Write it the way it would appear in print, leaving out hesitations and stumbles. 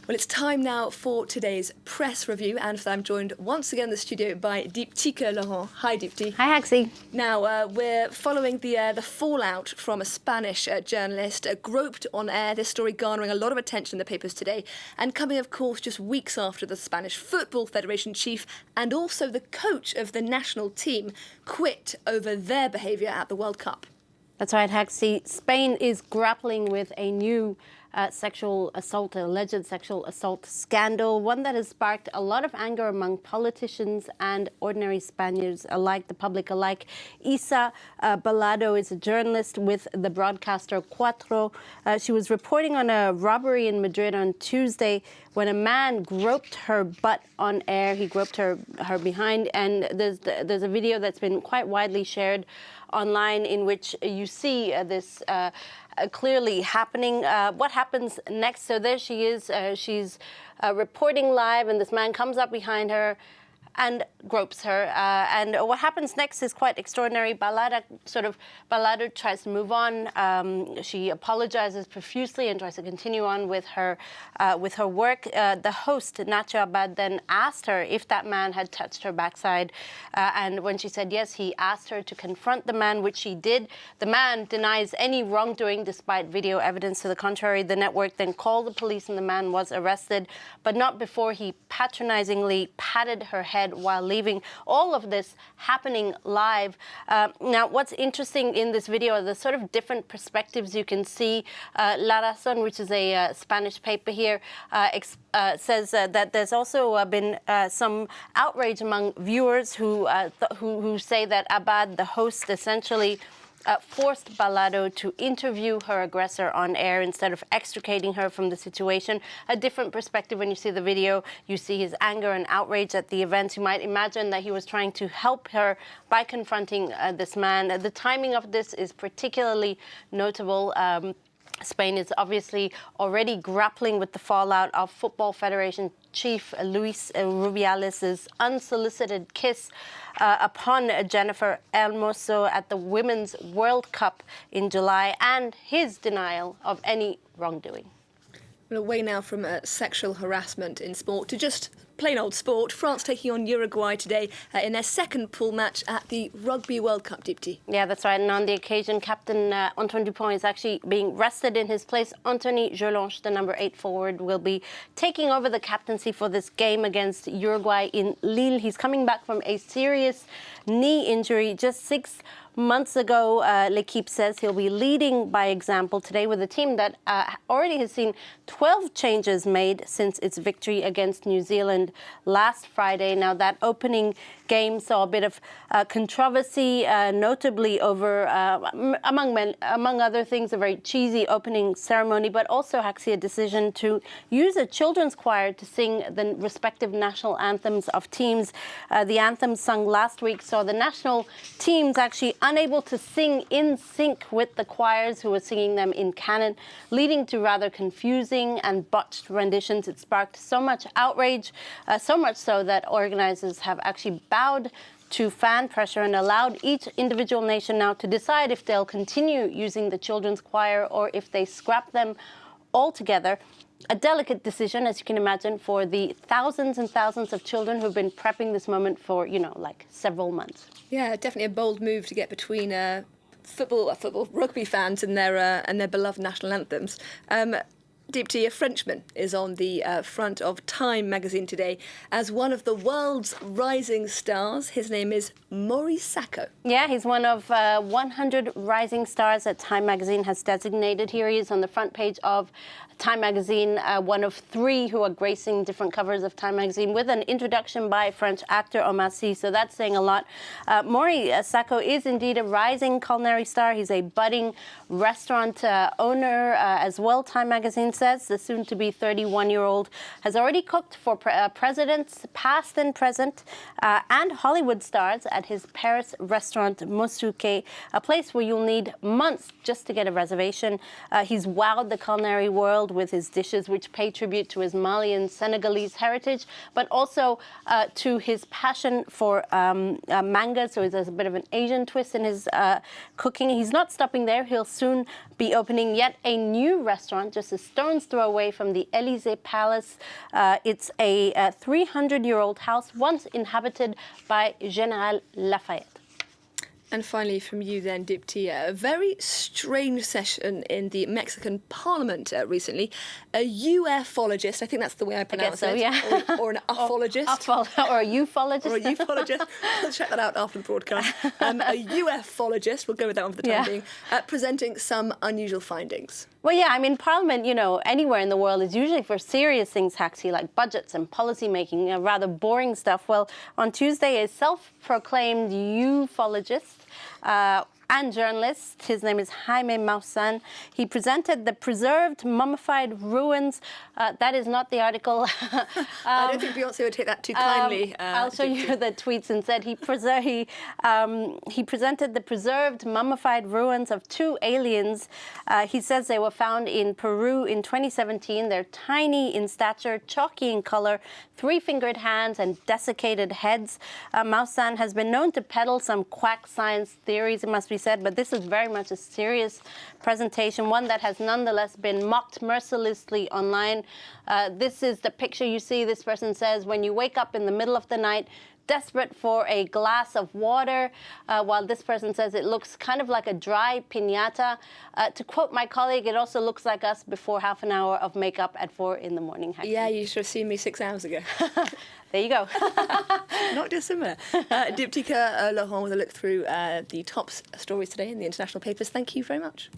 Well, it's time now for today's press review, and for that I'm joined once again in the studio by Diptyque Laurent. Hi, Diptyque. Hi, Haxi. Now, we're following the fallout from a Spanish journalist groped on air. This story garnering a lot of attention in the papers today, and coming, of course, just weeks after the Spanish Football Federation chief and also the coach of the national team quit over their behaviour at the World Cup. That's right, Haxi. Spain is grappling with a new sexual assault, alleged sexual assault scandal, one that has sparked a lot of anger among politicians and ordinary Spaniards alike, the public alike. Isa Balado is a journalist with the broadcaster Cuatro. She was reporting on a robbery in Madrid on Tuesday when a man groped her butt on air. He groped her behind, and there's a video that's been quite widely shared online in which you see this clearly happening. What happens next? So there she is. She's reporting live, and this man comes up behind her and gropes her. And what happens next is quite extraordinary. Balado tries to move on. She apologizes profusely and tries to continue on with her work. The host, Nacho Abad, then asked her if that man had touched her backside. And when she said yes, he asked her to confront the man, which she did. The man denies any wrongdoing despite video evidence to the contrary. The network then called the police and the man was arrested, but not before he patronizingly patted her head while leaving. All of this happening live. Now, what's interesting in this video are the sort of different perspectives you can see. La Razón, which is a Spanish paper here, says that there's also been some outrage among viewers who say that Abad, the host, essentially forced Balado to interview her aggressor on air instead of extricating her from the situation. A different perspective when you see the video. You see his anger and outrage at the event. You might imagine that he was trying to help her by confronting this man. The timing of this is particularly notable. Spain is obviously already grappling with the fallout of Football Federation Chief Luis Rubiales' unsolicited kiss upon Jennifer Hermoso at the Women's World Cup in July, and his denial of any wrongdoing. Well, away now from sexual harassment in sport to just plain old sport. France taking on Uruguay today in their second pool match at the Rugby World Cup, Diptyque. Yeah, that's right. And on the occasion, Captain Antoine Dupont is actually being rested in his place. Anthony Gerlanche, the number 8 forward, will be taking over the captaincy for this game against Uruguay in Lille. He's coming back from a serious knee injury just 6 months ago. L'Equipe says he'll be leading by example today with a team that already has seen 12 changes made since its victory against New Zealand last Friday. Now, that opening game saw a bit of controversy, notably over, among other things, a very cheesy opening ceremony, but also actually a decision to use a children's choir to sing the respective national anthems of teams. The anthems sung last week saw the national teams actually unable to sing in sync with the choirs who were singing them in canon, leading to rather confusing and botched renditions. It sparked so much outrage, so much so that organizers have actually bowed to fan pressure and allowed each individual nation now to decide if they'll continue using the children's choir or if they scrap them altogether. A delicate decision, as you can imagine, for the thousands and thousands of children who've been prepping this moment for, like several months. Yeah, definitely a bold move to get between rugby fans and their beloved national anthems. Diptyque, a Frenchman, is on the front of Time magazine today as one of the world's rising stars. His name is Mory Sacko. Yeah, he's one of 100 rising stars that Time magazine has designated. Here he is on the front page of Time magazine, one of 3 who are gracing different covers of Time magazine, with an introduction by French actor Omar Sy. So that's saying a lot. Mory Sacko is indeed a rising culinary star. He's a budding restaurant owner as well, Time magazine says. The soon-to-be 31-year-old has already cooked for presidents, past and present, and Hollywood stars at his Paris restaurant Mosuke, a place where you'll need months just to get a reservation. He's wowed the culinary world with his dishes, which pay tribute to his Mali and Senegalese heritage, but also to his passion for manga. So there's a bit of an Asian twist in his cooking. He's not stopping there. He'll soon be opening yet a new restaurant just a stone's throw away from the Élysée Palace. It's a 300-year-old house once inhabited by General Lafayette. And finally, from you then, Dipti, a very strange session in the Mexican Parliament recently. A ufologist, I think that's the way I pronounce so, it, yeah. or an ufologist. Or a ufologist. Or a ufologist. We'll check that out after the broadcast. A ufologist, we'll go with that one for the time being, presenting some unusual findings. Well, yeah, I mean, Parliament, you know, anywhere in the world is usually for serious things, actually, like budgets and policy making, rather boring stuff. Well, on Tuesday, a self-proclaimed ufologist and journalist, his name is Jaime Maussan, he presented the preserved mummified ruins. That is not the article. I don't think Beyonce would take that too kindly. I'll show you the tweets instead. He presented the preserved mummified ruins of 2 aliens. He says they were found in Peru in 2017. They're tiny in stature, chalky in color, 3-fingered hands and desiccated heads. Maussan has been known to peddle some quack science theories, it must be said, but this is very much a serious presentation, one that has nonetheless been mocked mercilessly online. This is the picture you see. This person says, when you wake up in the middle of the night, desperate for a glass of water, while this person says it looks kind of like a dry piñata. To quote my colleague, it also looks like us before half an hour of makeup at 4 in the morning. Actually. Yeah, you should have seen me 6 hours ago. There you go. Not dissimilar. Diptyque Laurent with a look through the top stories today in the international papers. Thank you very much.